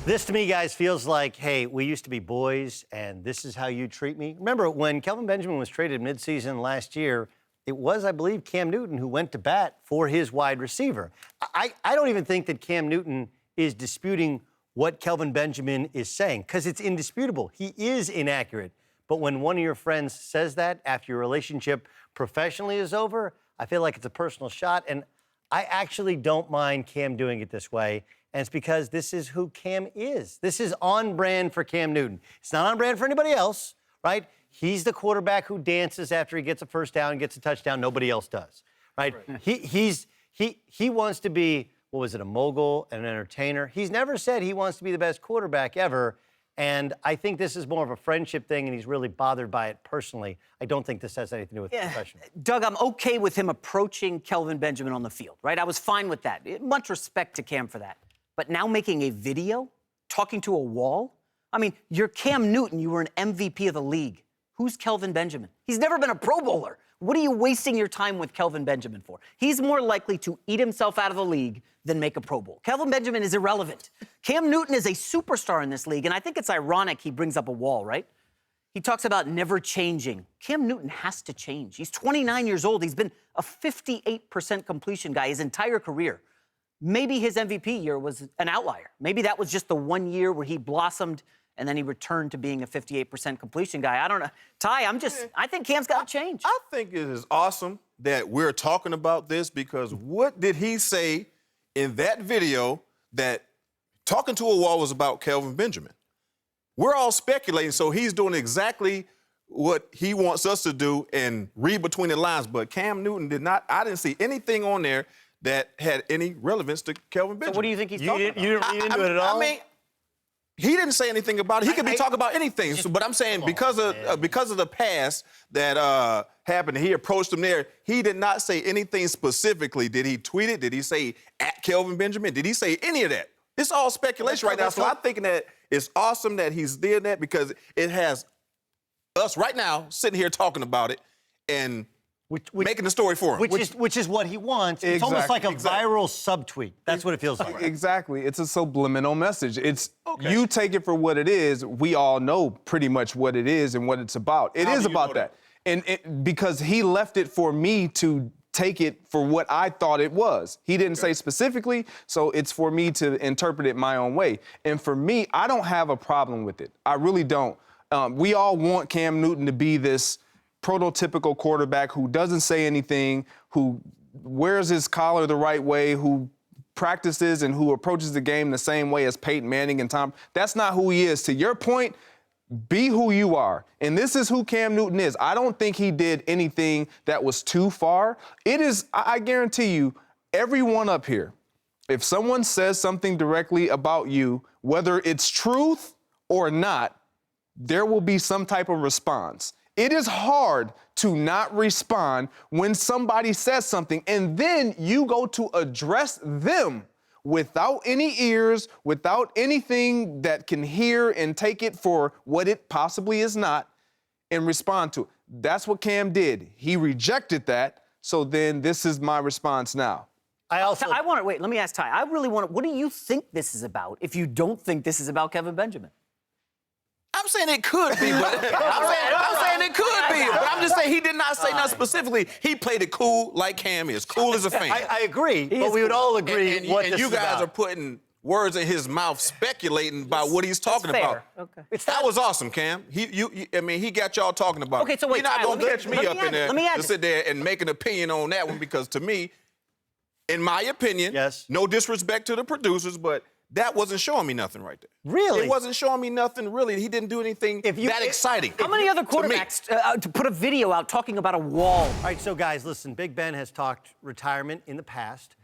This, to me, guys, feels like, hey, we used to be boys, and this is how you treat me. Remember, when Kelvin Benjamin was traded midseason last year, it was, I believe, Cam Newton who went to bat for his wide receiver. I don't even think that Cam Newton is disputing what Kelvin Benjamin is saying, because it's indisputable. He is inaccurate. But when one of your friends says that after your relationship professionally is over, I feel like it's a personal shot, and I actually don't mind Cam doing it this way. And it's because this is who Cam is. This is on brand for Cam Newton. It's not on brand for anybody else, right? He's the quarterback who dances after he gets a first down, gets a touchdown. Nobody else does, right? He wants to be, what was it, a mogul, an entertainer. He's never said he wants to be the best quarterback ever. And I think this is more of a friendship thing, and he's really bothered by it personally. I don't think this has anything to do with professional. Doug, I'm okay with him approaching Kelvin Benjamin on the field, right? I was fine with that. Much respect to Cam for that. But now making a video, talking to a wall? I mean, you're Cam Newton. You were an MVP of the league. Who's Kelvin Benjamin? He's never been a Pro Bowler. What are you wasting your time with Kelvin Benjamin for? He's more likely to eat himself out of the league than make a Pro Bowl. Kelvin Benjamin is irrelevant. Cam Newton is a superstar in this league, and I think it's ironic he brings up a wall, right? He talks about never changing. Cam Newton has to change. He's 29 years old. He's been a 58% completion guy his entire career. Maybe his MVP year was an outlier. Maybe that was just the 1 year where he blossomed and then he returned to being a 58% completion guy. I don't know. Ty, I think Cam's got to change. I think it is awesome that we're talking about this, because what did he say in that video that talking to a wall was about Kelvin Benjamin? We're all speculating, so he's doing exactly what he wants us to do and read between the lines. But Cam Newton did not. I didn't see anything on there that had any relevance to Kelvin Benjamin. So what do you think he's talking about? You didn't read into it at all? I mean, he didn't say anything about it. He could be talking about anything. But I'm saying because of the past that happened, he approached him there. He did not say anything specifically. Did he tweet it? Did he say at Kelvin Benjamin? Did he say any of that? It's all speculation right now. So I'm thinking that it's awesome that he's did that, because it has us right now sitting here talking about it and making the story for him. Which is what he wants. It's almost like a viral subtweet. That's what it feels like. Exactly. It's a subliminal message. It's you take it for what it is. We all know pretty much what it is and what it's about. It is about that. And because he left it for me to take it for what I thought it was. He didn't say specifically, so it's for me to interpret it my own way. And for me, I don't have a problem with it. I really don't. We all want Cam Newton to be this prototypical quarterback who doesn't say anything, who wears his collar the right way, who practices and who approaches the game the same way as Peyton Manning and Tom. That's not who he is. To your point, be who you are. And this is who Cam Newton is. I don't think he did anything that was too far. It is, I guarantee you, everyone up here, if someone says something directly about you, whether it's truth or not, there will be some type of response. It is hard to not respond when somebody says something and then you go to address them without any ears, without anything that can hear and take it for what it possibly is not, and respond to it. That's what Cam did. He rejected that, so then this is my response now. Wait, let me ask Ty. I really want to, what do you think this is about if you don't think this is about Kelvin Benjamin? I'm saying it could be, but I'm saying it could be. But I'm just saying he did not say nothing specifically. He played it cool like Cam is. Cool as a fan. I agree, but we would all agree and what this you is guys about. are putting words in his mouth, speculating about what he's talking about. Okay. That was awesome, Cam. He got y'all talking about it. Okay, so wait, You're not going to catch me up in there to to sit there and make an opinion on that one, because to me, in my opinion, no disrespect to the producers, but that wasn't showing me nothing right there. Really? It wasn't showing me nothing, really. He didn't do anything that exciting. How many other quarterbacks to put a video out talking about a wall? All right, so guys, listen, Big Ben has talked retirement in the past.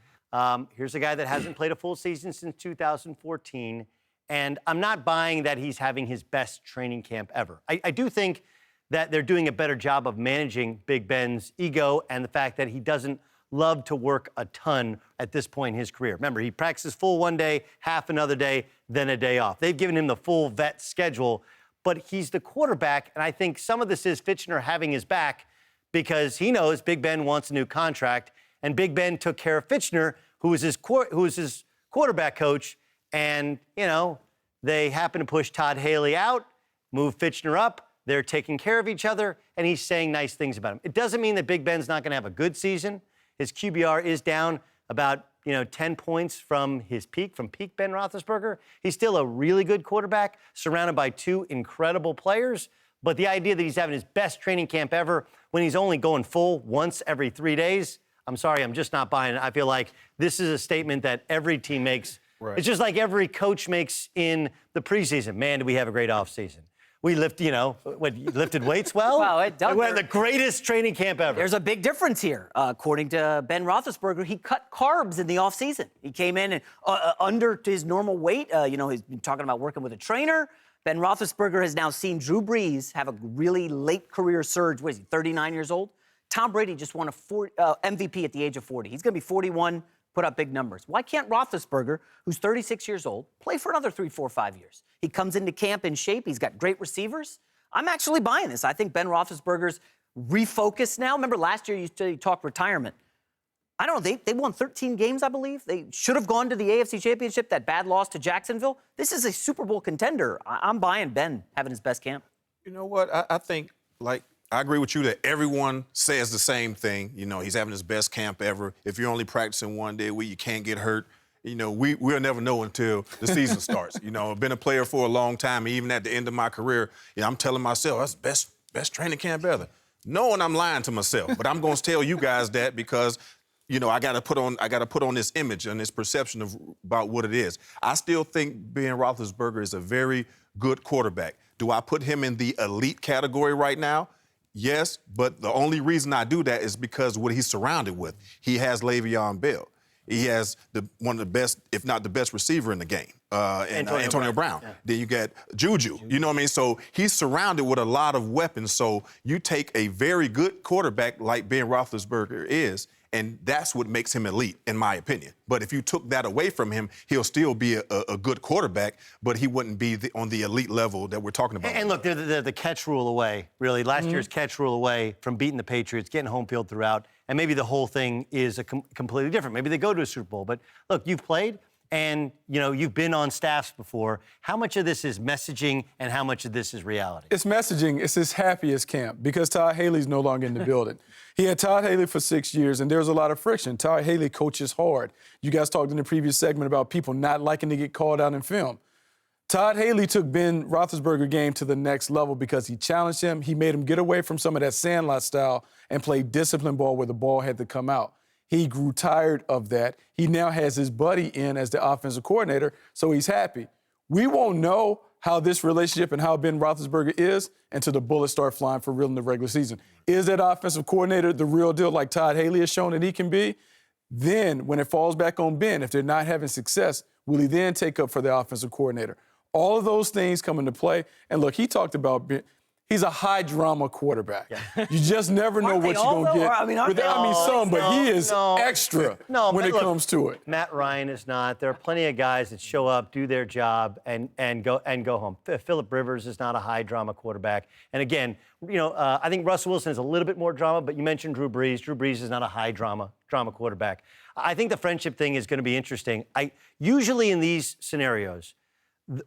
Here's a guy that hasn't played a full season since 2014, and I'm not buying that he's having his best training camp ever. I do think that they're doing a better job of managing Big Ben's ego and the fact that he doesn't love to work a ton at this point in his career. Remember, he practices full one day, half another day, then a day off. They've given him the full vet schedule, but he's the quarterback, and I think some of this is Fitchner having his back because he knows Big Ben wants a new contract, and Big Ben took care of Fitchner, who was his quarterback coach, and, you know, They happen to push Todd Haley out, move Fitchner up. They're taking care of each other, and he's saying nice things about him. It doesn't mean that Big Ben's not going to have a good season. His QBR is down about 10 points from his peak, from peak Ben Roethlisberger. He's still a really good quarterback, surrounded by two incredible players. But the idea that he's having his best training camp ever when he's only going full once every 3 days, I'm sorry, I'm just not buying it. I feel like this is a statement that every team makes. Right. It's just like every coach makes in the preseason. Man, do we have a great offseason. We lifted weights well? Well, it does. We had the greatest training camp ever. There's a big difference here. According to Ben Roethlisberger, he cut carbs in the offseason. He came in and under his normal weight. He's been talking about working with a trainer. Ben Roethlisberger has now seen Drew Brees have a really late career surge. What is he, 39 years old? Tom Brady just won a MVP at the age of 40. He's going to be 41, put up big numbers. Why can't Roethlisberger, who's 36 years old, play for another 3, 4, 5 years? He comes into camp in shape. He's got great receivers. I'm actually buying this. I think Ben Roethlisberger's refocused now. Remember last year you talked retirement. I don't know. They won 13 games, I believe. They should have gone to the AFC Championship, that bad loss to Jacksonville. This is a Super Bowl contender. I'm buying Ben having his best camp. You know what? I think, I agree with you that everyone says the same thing. He's having his best camp ever. If you're only practicing one day a week, you can't get hurt. We'll never know until the season starts. I've been a player for a long time, and even at the end of my career, I'm telling myself, that's the best training camp ever. Knowing I'm lying to myself, but I'm going to tell you guys that because, I got to put on this image and this perception about what it is. I still think Ben Roethlisberger is a very good quarterback. Do I put him in the elite category right now? Yes, but the only reason I do that is because what he's surrounded with. He has Le'Veon Bell. He has one of the best, if not the best receiver in the game, Antonio Brown. Yeah. Then you got Juju. You know what I mean? So he's surrounded with a lot of weapons. So you take a very good quarterback like Ben Roethlisberger is, and that's what makes him elite, in my opinion. But if you took that away from him, he'll still be a good quarterback, but he wouldn't be on the elite level that we're talking about. And look, they're the catch rule away, really. Last year's catch rule away from beating the Patriots, getting home field throughout, and maybe the whole thing is completely different. Maybe they go to a Super Bowl. But look, you've played, and you've been on staffs before. How much of this is messaging, and how much of this is reality? It's messaging. It's his happiest camp because Todd Haley's no longer in the building. He had Todd Haley for 6 years, and there's a lot of friction. Todd Haley coaches hard. You guys talked in the previous segment about people not liking to get called out in film. Todd Haley took Ben Roethlisberger's game to the next level because he challenged him. He made him get away from some of that Sandlot style and play disciplined ball where the ball had to come out. He grew tired of that. He now has his buddy in as the offensive coordinator, so he's happy. We won't know how this relationship and how Ben Roethlisberger is until the bullets start flying for real in the regular season. Is that offensive coordinator the real deal like Todd Haley has shown that he can be? Then, when it falls back on Ben, if they're not having success, will he then take up for the offensive coordinator? All of those things come into play. And look, he talked about he's a high-drama quarterback. Yeah. You just never know what you're going to get. I mean, some, but he is extra when it comes to it. Matt Ryan is not. There are plenty of guys that show up, do their job, and go home. Phillip Rivers is not a high-drama quarterback. And again, I think Russell Wilson is a little bit more drama, but you mentioned Drew Brees. Drew Brees is not a high-drama quarterback. I think the friendship thing is going to be interesting. Usually in these scenarios,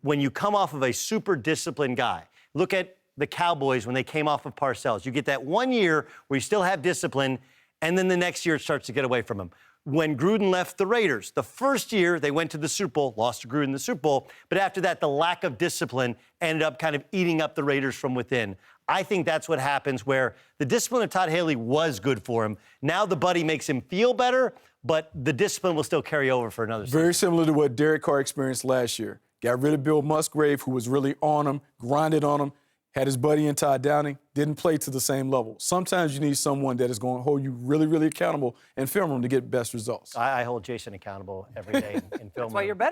when you come off of a super disciplined guy, look at the Cowboys when they came off of Parcells. You get that 1 year where you still have discipline, and then the next year it starts to get away from him. When Gruden left the Raiders, the first year they went to the Super Bowl, lost to Gruden in the Super Bowl, but after that, the lack of discipline ended up kind of eating up the Raiders from within. I think that's what happens where the discipline of Todd Haley was good for him. Now the buddy makes him feel better, but the discipline will still carry over for another season. Very similar to what Derek Carr experienced last year. Got rid of Bill Musgrave, who was really on him, grinded on him, had his buddy in Todd Downing, didn't play to the same level. Sometimes you need someone that is going to hold you really, really accountable in film room to get best results. I hold Jason accountable every day in film room. That's why you're better.